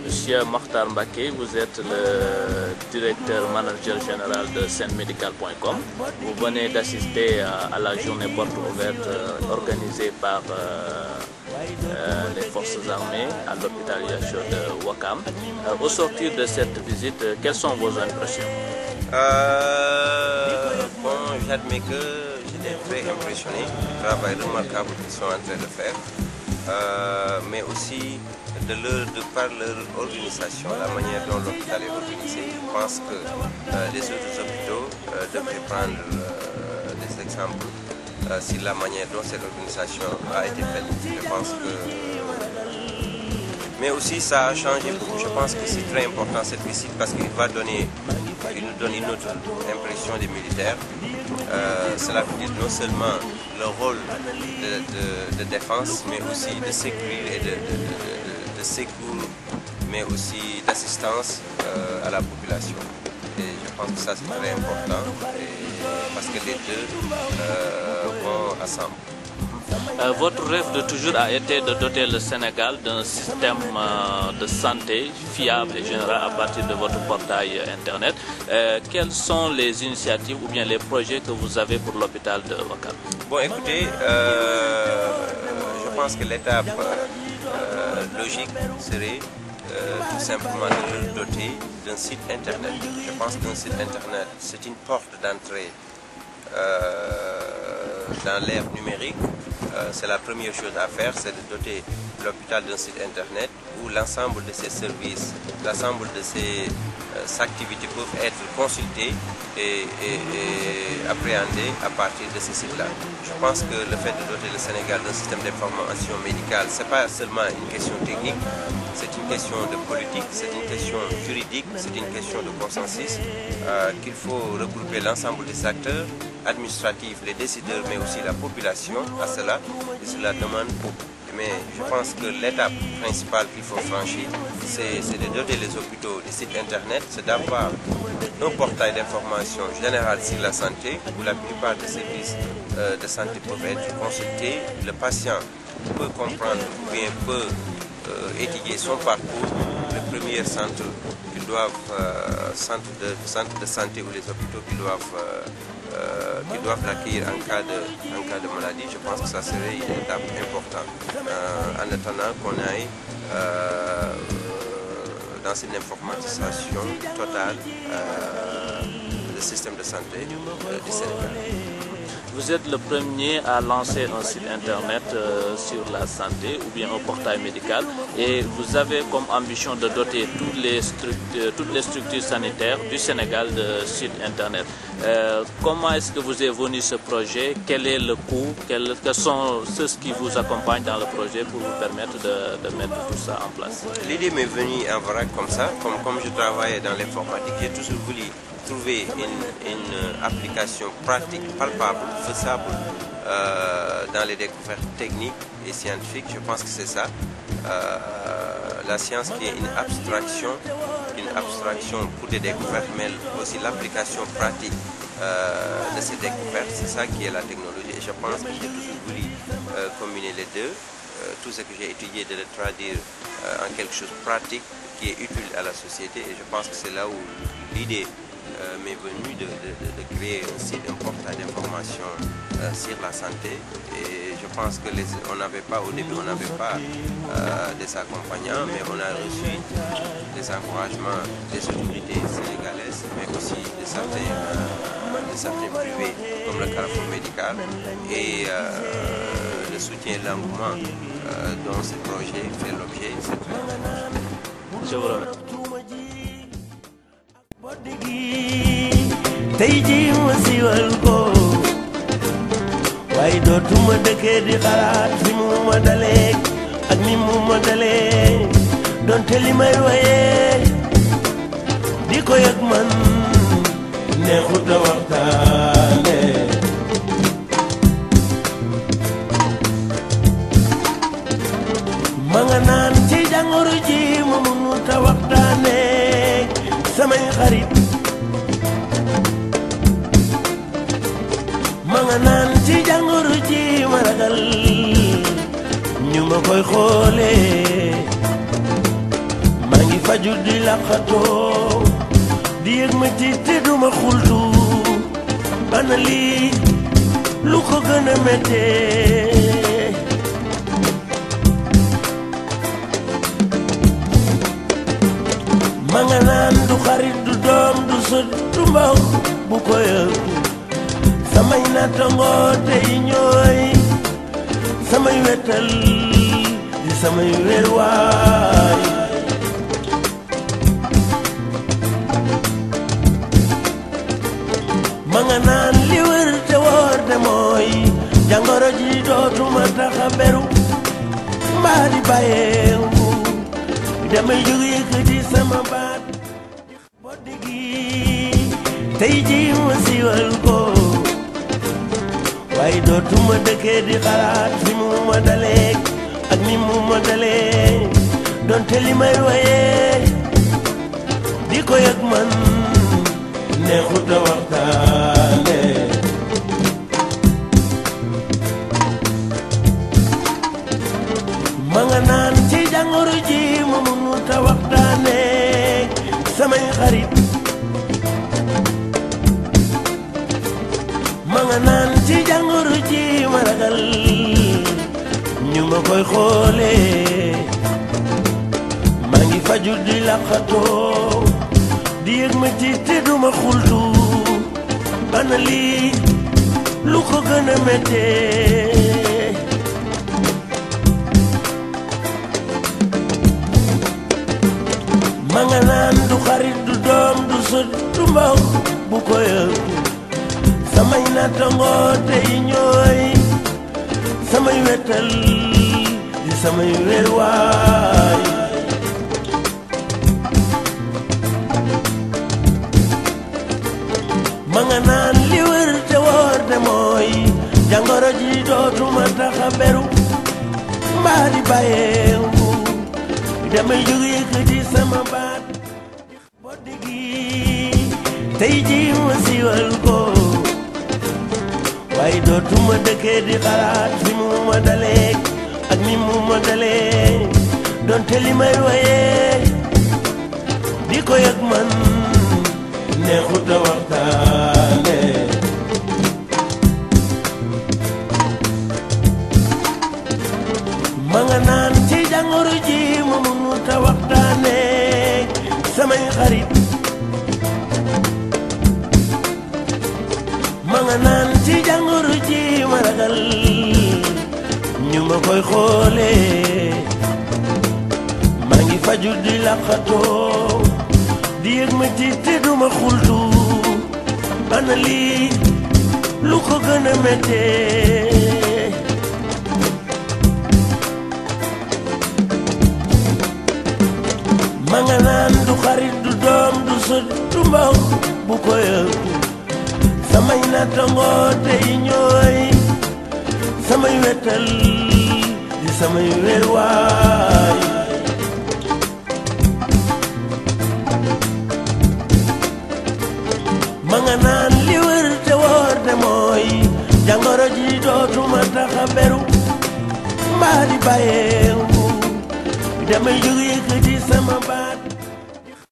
Monsieur Mokhtar Mbacké, vous êtes le directeur manager général de SenMedical.com. Vous venez d'assister à la journée porte ouverte organisée par les forces armées à l'hôpital Yacho de Ouakam. Au sortir de cette visite, quelles sont vos impressions? Bon, j'admets que j'étais très impressionné du travail remarquable qu'ils sont en train de faire, mais aussi par leur organisation, la manière dont l'hôpital est organisé. Je pense que les autres hôpitaux devraient prendre des exemples sur la manière dont cette organisation a été faite. Je pense que... Mais aussi ça a changé beaucoup. Je pense que c'est très important cette visite parce qu'il nous donne une autre impression des militaires. Cela veut dire non seulement le rôle de défense, mais aussi de sécurité et de secours, mais aussi d'assistance à la population. Et je pense que ça c'est très important parce que les deux vont ensemble. Votre rêve de toujours a été de doter le Sénégal d'un système de santé fiable et général à partir de votre portail internet. Quelles sont les initiatives ou bien les projets que vous avez pour l'hôpital de Ouakam? Bon, écoutez, je pense que l'étape logique serait tout simplement de le doter d'un site internet. Je pense qu'un site internet, c'est une porte d'entrée dans l'ère numérique. C'est la première chose à faire, c'est de doter l'hôpital d'un site internet où l'ensemble de ses services, l'ensemble de ses activités peuvent être consultées et appréhendées à partir de ces sites-là. Je pense que le fait de doter le Sénégal d'un système d'information médicale, ce n'est pas seulement une question technique, c'est une question de politique, c'est une question juridique, c'est une question de consensus, qu'il faut regrouper l'ensemble des acteurs administratifs, les décideurs, mais aussi la population à cela, et cela demande beaucoup. Mais je pense que l'étape principale qu'il faut franchir, c'est de doter les hôpitaux des sites internet, c'est d'avoir un portail d'information général sur la santé, où la plupart des services de santé peuvent être consultés. Le patient peut comprendre ou bien peut étudier son parcours. Le premier centre qu'ils doivent, centre de santé ou les hôpitaux qui doivent l'accueillir en cas de maladie, je pense que ça serait une étape importante. En attendant qu'on aille dans une informatisation totale du système de santé du Sénégal. Vous êtes le premier à lancer un site internet sur la santé ou bien un portail médical et vous avez comme ambition de doter toutes les structures sanitaires du Sénégal de sites internet. Comment est-ce que vous est venu ce projet? Quel est le coût? Quels sont ceux qui vous accompagnent dans le projet pour vous permettre de mettre tout ça en place? L'idée m'est venue en vrac comme ça, comme je travaillais dans l'informatique, j'ai toujours voulu trouver une application pratique, palpable, faisable dans les découvertes techniques et scientifiques. Je pense que c'est ça. La science qui est une abstraction pour des découvertes, mais aussi l'application pratique de ces découvertes, c'est ça qui est la technologie. Et je pense que j'ai toujours voulu combiner les deux. Tout ce que j'ai étudié, de le traduire en quelque chose de pratique qui est utile à la société. Et je pense que c'est là où l'idée m'est venue de créer un site, un portail d'information sur la santé. Et je pense que au début, on n'avait pas des accompagnants, mais on a reçu des encouragements des autorités sénégalaises, mais aussi de certains privés, comme le Carrefour Médical, et le soutien et l'engouement dont ce projet fait l'objet, c'est très important. Je vous remercie. tey jii ma siiwal ko waaye dootuma dëkkee di xalaat fi mu ma dalee ak ni mu ma dalee donte li may wayee di ko yëg man neexut a waxtaane ma nga naan ci jàngoro ji xarit ma nga naan ci jàngoro ji ma ragal ñu ma koy xoolee maa ngi faju di laqatoo di yëg ma ci te duma xultu ana lii lu ko gën a méttee ma nga naan du xarit du doom du sët du mbokk bu ko yëg samay nattangoo tey ñooy samay wetal di samay wéruwaay ma nga naan li wër te wóor te mooy jàngoro ji dootuma tax a beru mbaa di bàyyeewu damay jóg yëkkati sama baat boo déggi tey ji ma siiwal ko waaye dootuma dëkkee di xalaat fi mu ma dalee ak ni mu ma dalee donte li may wayee di ko yëg man neexut a waxtaane ma nga naan ci jàngoro ji ma mënut a waxtaane samay xarit ma nga naan ci jàngoro ji ma ragal ñu ma koy xoolee maa ngi faju di laqatoo di yëg ma ci te duma xultu ana lii lu ko gën a méttee ma nga naan du xarit du doom du sët du mbokk bu ko yëg samay nattangoo tey ñooy samay wetal di samay wéruwaay ma nga naan li wër te wóor te mooy jàngoro ji dootuma tax a beru mbaa di bàyyeewu damay jóg yëkkati sama baat boo déggi tey ji ma siiwal ko waaye dootuma dëkkee di xalaat fi mu ma dalee ak ni mu ma dalee donte li may wayee di ko yëg man neexut a waxtaane ma nga naan ci jàngoro ji ma mënut a waxtaane samay xarit ma nga naan ci jàngoro ji ma ragal ñu ma koy xoolee maa ngi faju di laqatoo di yëg ma ci te duma xultu ana lii lu ko gën a méttee ma nga naan du xarit du doom du sët du mbokk bu ko yëg samay nattangoo tey ñooy samay wetal di samay wéruwaay ma nga naan li wër te wóor te mooy jàngoro ji dootuma tax a beru mbaa di bàyyeewu damay jóg yëkkati sama baat